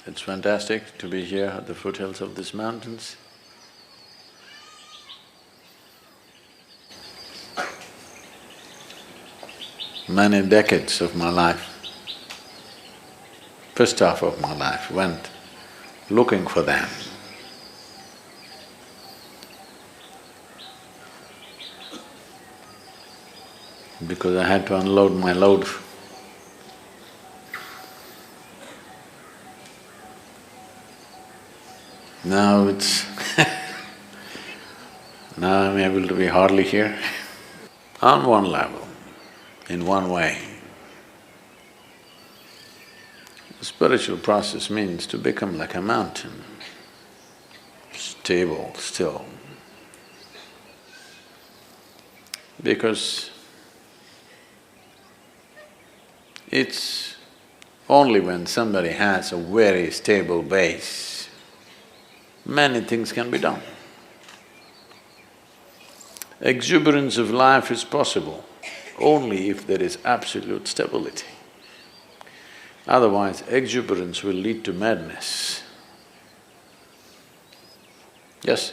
It's fantastic to be here at the foothills of these mountains. Many decades of my life, first half of my life went looking for them. Because I had to unload my load. Now it's now I'm able to be hardly here. On one level, in one way, the spiritual process means to become like a mountain, stable, still. Because it's only when somebody has a very stable base, many things can be done. Exuberance of life is possible only if there is absolute stability. Otherwise, exuberance will lead to madness. Yes.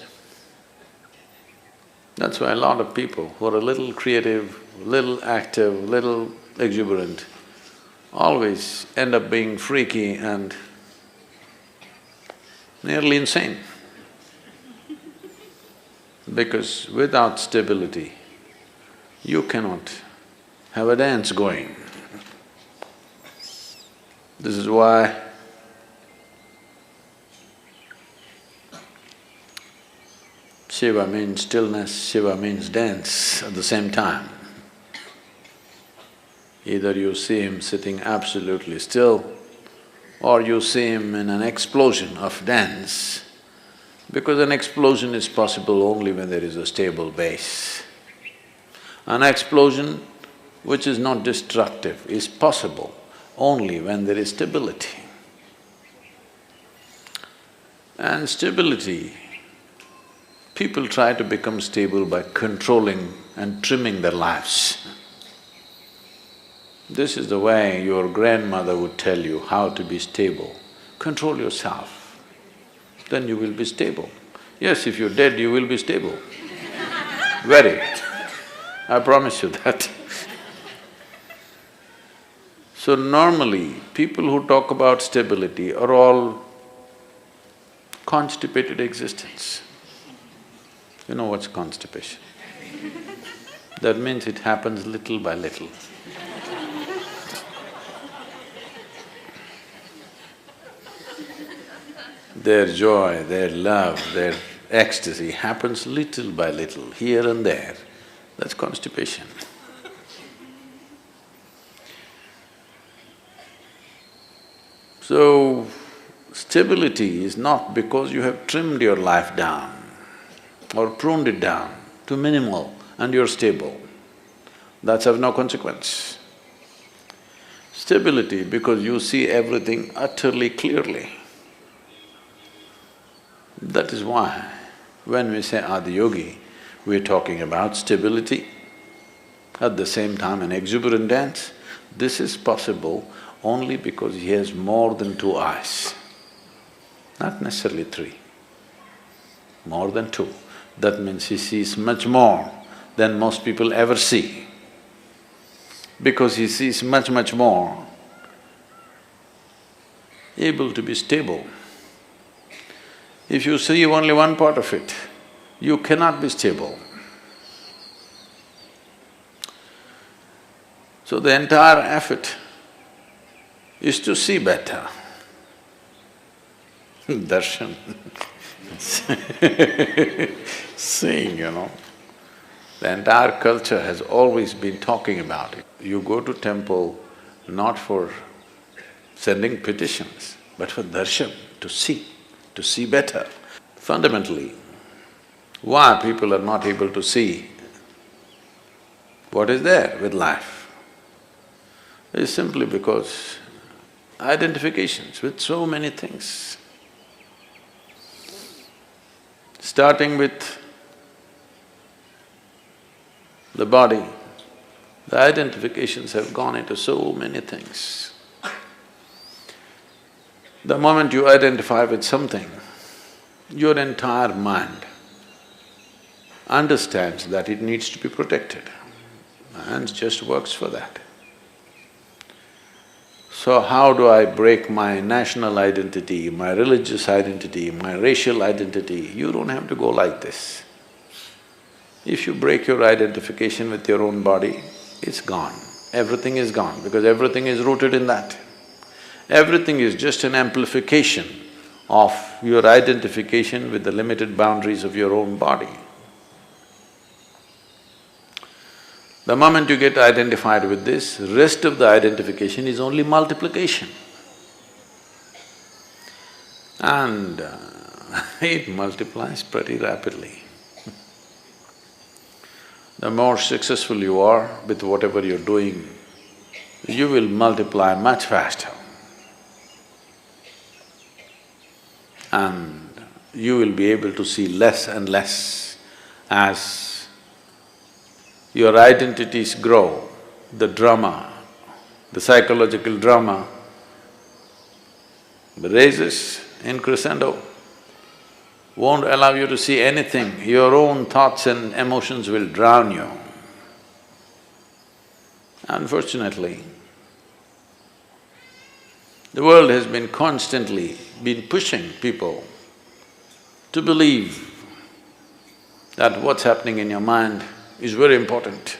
That's why a lot of people who are a little creative, little active, little exuberant, always end up being freaky and nearly insane. Because without stability, you cannot have a dance going. This is why Shiva means stillness, Shiva means dance at the same time. Either you see him sitting absolutely still, or you see him in an explosion of dance, because an explosion is possible only when there is a stable base. An explosion which is not destructive is possible only when there is stability. And stability, people try to become stable by controlling and trimming their lives. This is the way your grandmother would tell you how to be stable. Control yourself, then you will be stable. Yes, if you're dead, you will be stable. Very. I promise you that. So normally, people who talk about stability are all constipated existence. You know what's constipation? That means it happens little by little. Their joy, their love, their ecstasy happens little by little, here and there. That's constipation. So, stability is not because you have trimmed your life down or pruned it down to minimal and you're stable. That's of no consequence. Stability because you see everything utterly clearly. That is why when we say Adiyogi, we're talking about stability, at the same time an exuberant dance. This is possible only because he has more than two eyes, not necessarily three, more than two. That means he sees much more than most people ever see. Because he sees much, much more, able to be stable. If you see only one part of it, you cannot be stable. So the entire effort is to see better. Darshan seeing, you know. The entire culture has always been talking about it. You go to temple not for sending petitions, but for darshan, to see better. Fundamentally, why people are not able to see what is there with life is simply because identifications with so many things. Starting with the body, the identifications have gone into so many things. The moment you identify with something, your entire mind understands that it needs to be protected and just works for that. So how do I break my national identity, my religious identity, my racial identity? You don't have to go like this. If you break your identification with your own body, it's gone. Everything is gone because everything is rooted in that. Everything is just an amplification of your identification with the limited boundaries of your own body. The moment you get identified with this, rest of the identification is only multiplication. And it multiplies pretty rapidly. The more successful you are with whatever you're doing, you will multiply much faster. And you will be able to see less and less as your identities grow. The drama, the psychological drama raises in crescendo, won't allow you to see anything. Your own thoughts and emotions will drown you. Unfortunately, the world has been constantly pushing people to believe that what's happening in your mind is very important.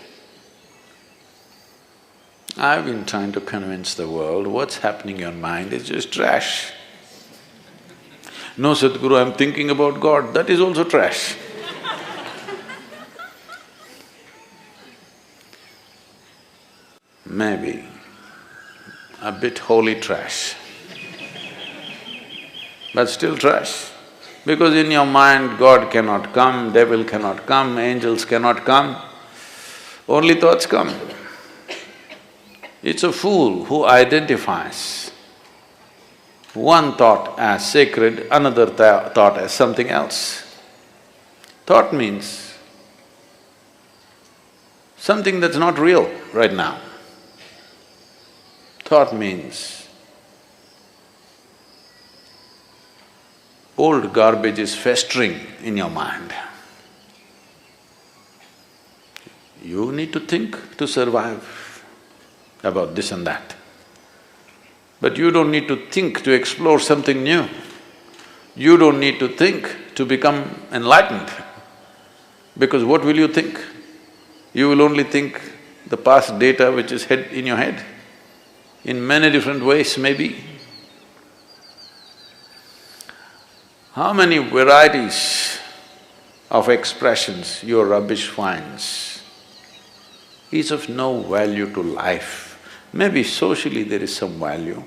I've been trying to convince the world what's happening in your mind is just trash. No, Sadhguru, I'm thinking about God, that is also trash. Maybe a bit holy trash, but still trash. Because in your mind, God cannot come, devil cannot come, angels cannot come, only thoughts come. It's a fool who identifies one thought as sacred, another thought as something else. Thought means something that's not real right now. Thought means old garbage is festering in your mind. You need to think to survive about this and that. But you don't need to think to explore something new. You don't need to think to become enlightened. Because what will you think? You will only think the past data which is in your head, in many different ways maybe. How many varieties of expressions your rubbish finds is of no value to life. Maybe socially there is some value.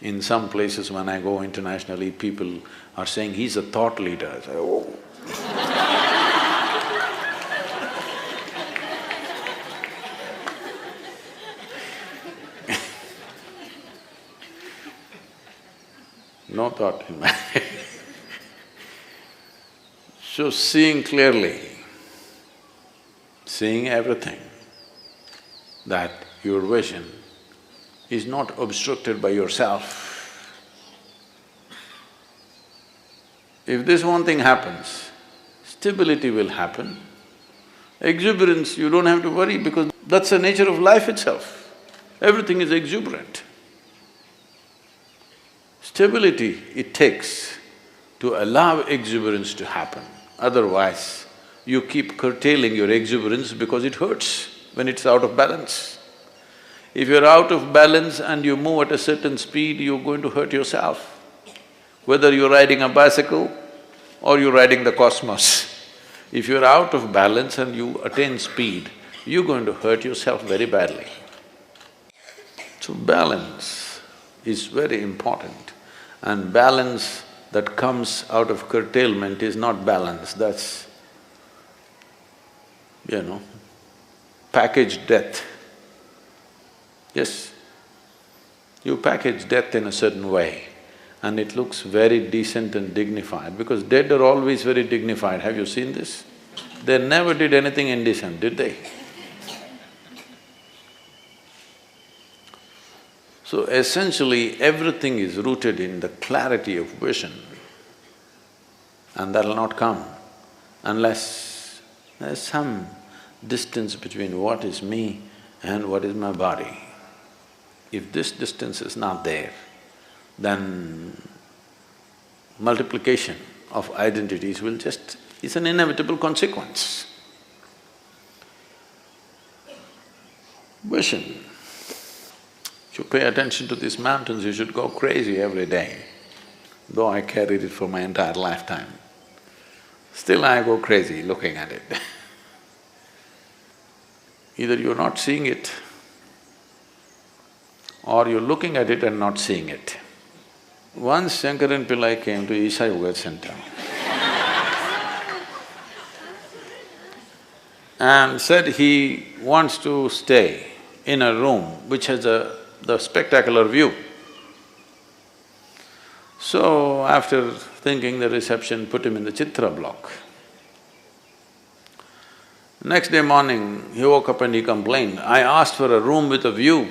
In some places when I go internationally, people are saying, he's a thought leader. I say, oh. No thought in my head. So seeing clearly, seeing everything, that your vision is not obstructed by yourself. If this one thing happens, stability will happen. Exuberance, you don't have to worry because that's the nature of life itself. Everything is exuberant. Stability it takes to allow exuberance to happen. Otherwise, you keep curtailing your exuberance because it hurts when it's out of balance. If you're out of balance and you move at a certain speed, you're going to hurt yourself. Whether you're riding a bicycle or you're riding the cosmos, if you're out of balance and you attain speed, you're going to hurt yourself very badly. So balance is very important, and balance that comes out of curtailment is not balance, that's, packaged death. Yes, you package death in a certain way and it looks very decent and dignified because dead are always very dignified. Have you seen this? They never did anything indecent, did they? So essentially, everything is rooted in the clarity of vision, and that'll not come unless there's some distance between what is me and what is my body. If this distance is not there, then multiplication of identities will just… it's an inevitable consequence. Vision. If you pay attention to these mountains, you should go crazy every day. Though I carried it for my entire lifetime, still I go crazy looking at it. Either you're not seeing it, or you're looking at it and not seeing it. Once Shankaran Pillai came to Isha Yoga Center and said he wants to stay in a room which has the spectacular view. So after thinking, the reception put him in the Chitra block. Next day morning, he woke up and he complained, "I asked for a room with a view.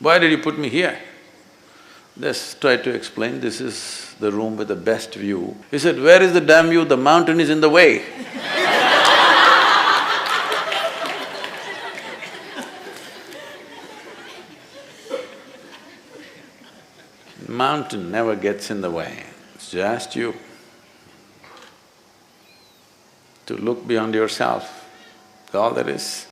Why did you put me here?" Just tried to explain, this is the room with the best view. He said, "Where is the damn view? The mountain is in the way." Mountain never gets in the way, it's just you. To look beyond yourself, that's all there is.